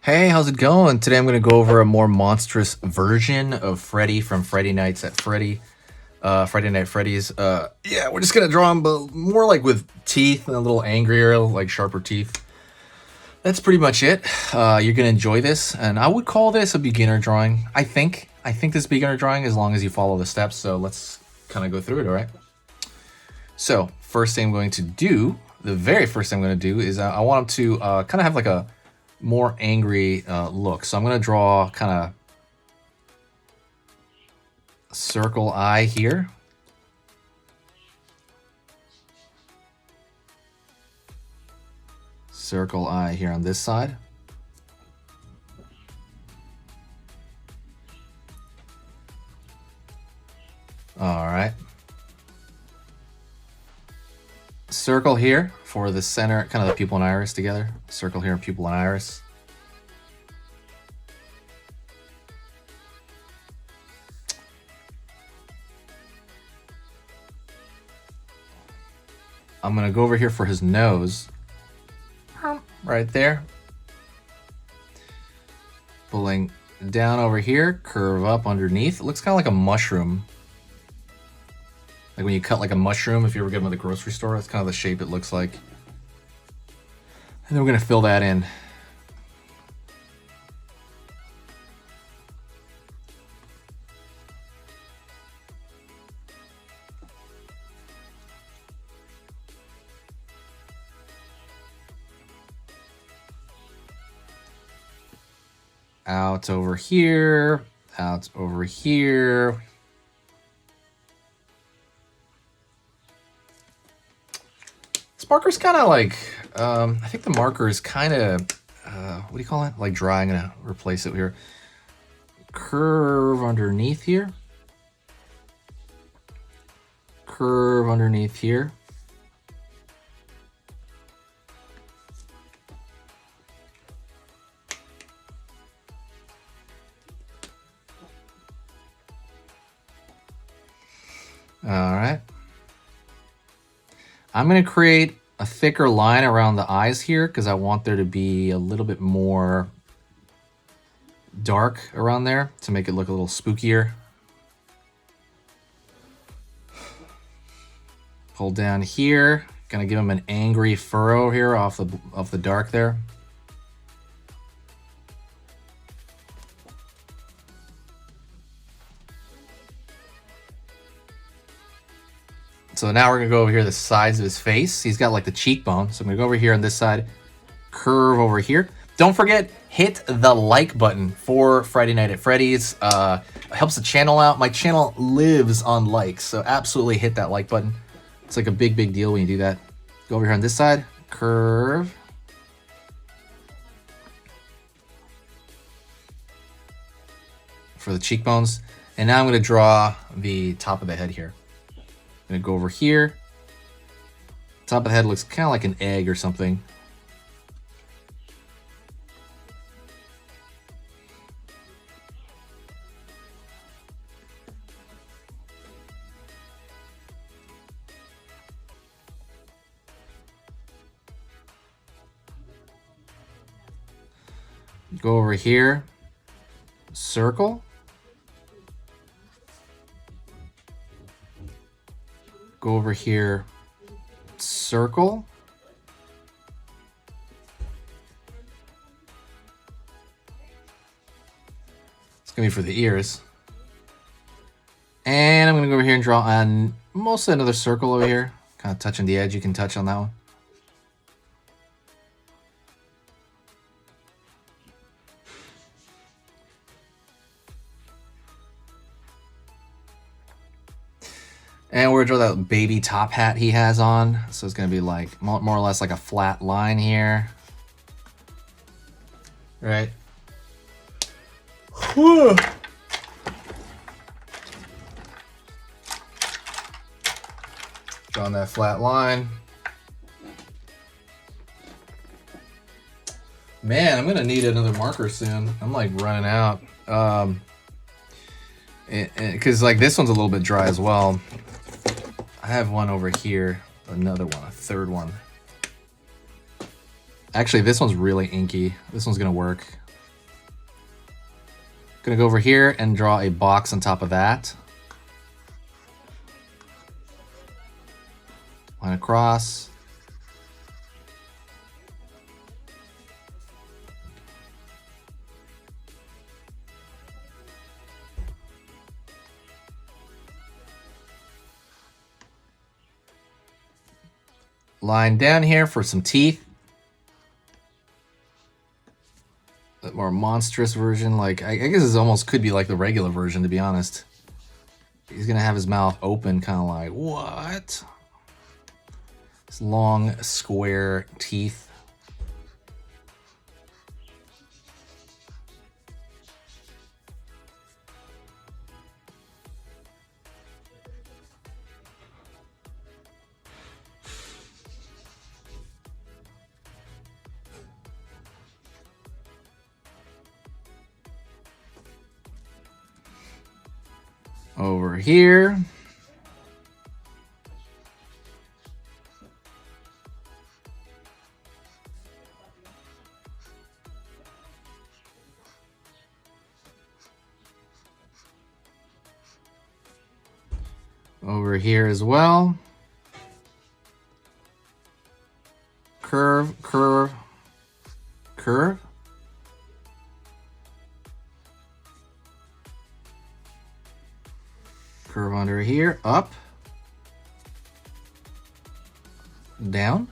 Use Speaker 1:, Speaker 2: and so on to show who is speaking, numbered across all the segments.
Speaker 1: Hey, how's it going? Today I'm going to go over a more monstrous version of Freddy from Friday Nights at Freddy. Friday Night Freddy's. Yeah, we're just going to draw him, but more like with teeth and a little angrier, like sharper teeth. That's pretty much it. You're going to enjoy this, and I would call this a beginner drawing. I think this beginner drawing as long as you follow the steps, so let's kind of go through it, all right? So, first thing I'm going to do, the very first thing I'm going to do is I want him to kind of have like a more angry look. So I'm going to draw kind of circle eye here. Circle eye here on this side. All right. Circle here for the center, kind of the pupil and iris together. Circle here, pupil and iris. I'm going to go over here for his nose. Right there. Pulling down over here, curve up underneath. It looks kind of like a mushroom. Like when you cut like a mushroom, if you ever get them at the grocery store, that's kind of the shape it looks like. And then we're going to fill that in. Out over here, out over here. This marker's kind of like, I think the marker is kind of, what do you call it? Like dry. I'm going to replace it here. Curve underneath here. Curve underneath here. All right. I'm going to create a thicker line around the eyes here because I want there to be a little bit more dark around there to make it look a little spookier. Pull down here. Gonna give him an angry furrow here off the dark there. So now we're gonna go over here the sides of his face. He's got like the cheekbone. So I'm gonna go over here on this side, curve over here. Don't forget, hit the like button for Friday Night at Freddy's. It helps the channel out. My channel lives on likes, so absolutely hit that like button. It's like a big deal when you do that. Go over here on this side, curve. For the cheekbones. And now I'm gonna draw the top of the head here. I'm gonna go over here. Top of the head looks kind of like an egg or something. Go over here, circle. Go over here, circle. It's gonna be for the ears. And I'm gonna go over here and draw on mostly another circle over here. Kind of touching the edge, you can touch on that one. And we're gonna draw that baby top hat he has on. So it's gonna be like more or less like a flat line here. Right. Whew. Drawing that flat line. Man, I'm gonna need another marker soon. I'm like running out. Because like this one's a little bit dry as well. I have one over here, another one, a third one. Actually, this one's really inky. This one's gonna work. Gonna go over here and draw a box on top of that. Line across. Line down here for some teeth. A more monstrous version, like I guess this almost could be like the regular version, to be honest. He's gonna have his mouth open, kind of like, what? This long square teeth. Over here. Over here as well. Curve, curve, curve. Curve under here, up, down,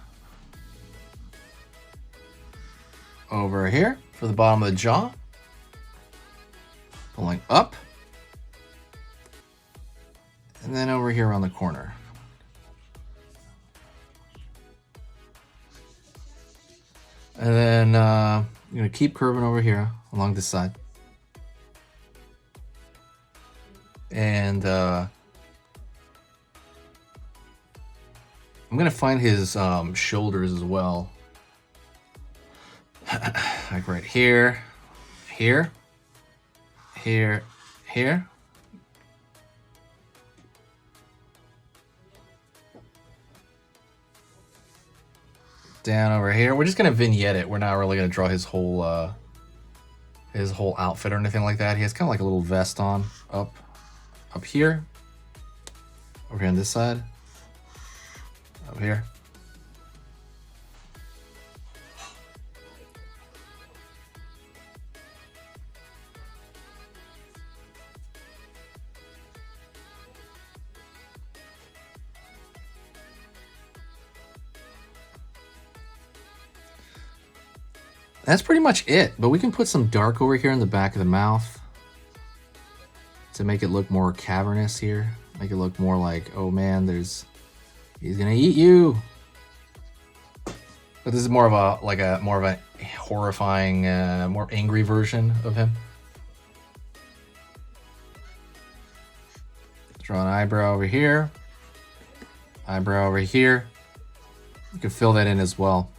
Speaker 1: over here for the bottom of the jaw, pulling up, and then over here around the corner. And then I'm gonna keep curving over here along this side. And I'm gonna find his shoulders as well. Like right here, here, here, here. Down over here. We're just gonna vignette it. We're not really gonna draw his whole outfit or anything like that. He has kind of like a little vest on up here, over here on this side, up here. That's pretty much it, but we can put some dark over here in the back of the mouth to make it look more cavernous here. Make it look more like, oh man, he's gonna eat you. But this is more of a more of a horrifying, more angry version of him. Draw an eyebrow over here. Eyebrow over here. You can fill that in as well.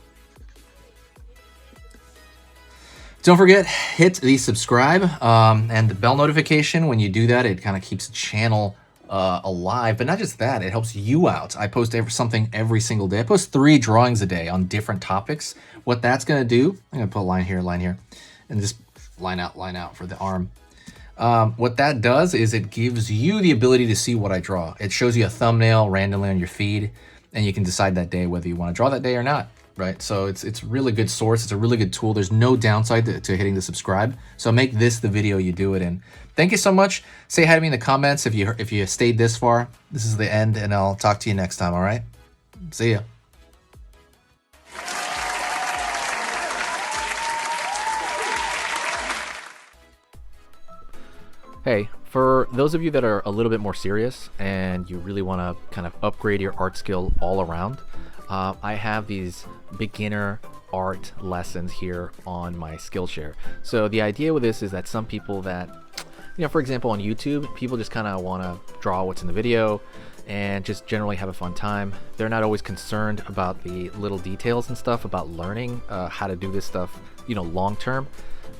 Speaker 1: Don't forget, hit the subscribe and the bell notification. When you do that, it kind of keeps the channel alive. But not just that, it helps you out. I post something every single day. I post 3 drawings a day on different topics. What that's going to do, I'm going to put a line here, and just line out for the arm. What that does is it gives you the ability to see what I draw. It shows you a thumbnail randomly on your feed, and you can decide that day whether you want to draw that day or not. Right, so it's a really good source. It's a really good tool. There's no downside to hitting the subscribe. So make this the video you do it in. Thank you so much. Say hi to me in the comments if you stayed this far. This is the end, and I'll talk to you next time. All right, see ya.
Speaker 2: Hey, for those of you that are a little bit more serious and you really want to kind of upgrade your art skill all around, I have these beginner art lessons here on my Skillshare. So the idea with this is that some people that, for example, on YouTube, people just kind of want to draw what's in the video and just generally have a fun time. They're not always concerned about the little details and stuff about learning how to do this stuff, long term.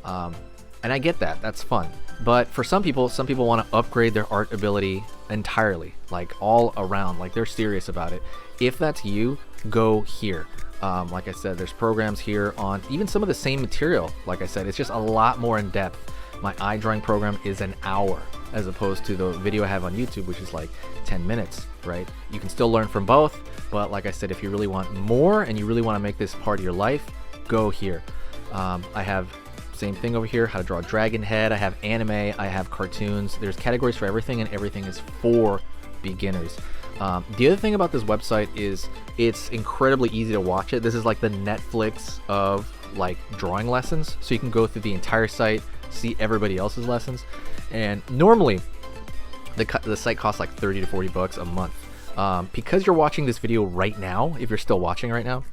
Speaker 2: And I get that, that's fun. But for some people want to upgrade their art ability entirely, like all around, like they're serious about it. If that's you, go here. Like I said, there's programs here on even some of the same material. Like I said, it's just a lot more in depth. My eye drawing program is an hour, as opposed to the video I have on YouTube, which is like 10 minutes, right? You can still learn from both, but like I said, if you really want more and you really want to make this part of your life, go here. I have same thing over here, how to draw a dragon head. I have anime, I have cartoons. There's categories for everything, and everything is for beginners. The other thing about this website is it's incredibly easy to watch it. This is like the Netflix of like drawing lessons. So you can go through the entire site, see everybody else's lessons. And normally the site costs like 30 to 40 bucks a month. Because you're watching this video right now, if you're still watching right now,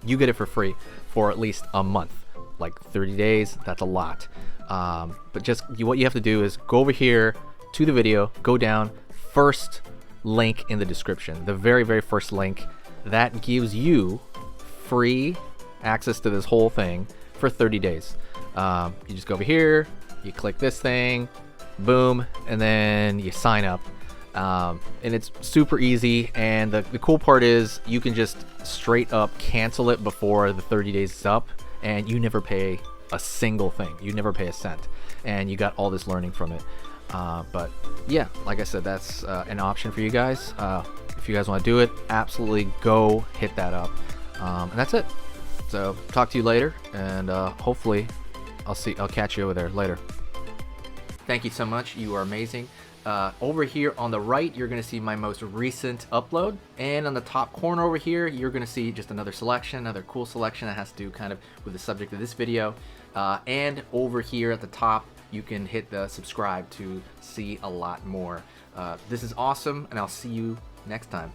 Speaker 2: you get it for free for at least a month. Like 30 days, that's a lot. But just what you have to do is go over here to the video, go down, first link in the description, the very, very first link. That gives you free access to this whole thing for 30 days. You just go over here, you click this thing, boom, and then you sign up. And it's super easy, and the cool part is you can just straight up cancel it before the 30 days is up, and you never pay a single thing. You never pay a cent, and you got all this learning from it. But yeah, like I said, that's an option for you guys. If you guys want to do it, absolutely go hit that up. And that's it. So talk to you later, and hopefully I'll catch you over there later. Thank you so much. You are amazing. Over here on the right, you're going to see my most recent upload, and on the top corner over here, you're going to see just another selection, another cool selection that has to do kind of with the subject of this video. And over here at the top, you can hit the subscribe to see a lot more. This is awesome, and I'll see you next time.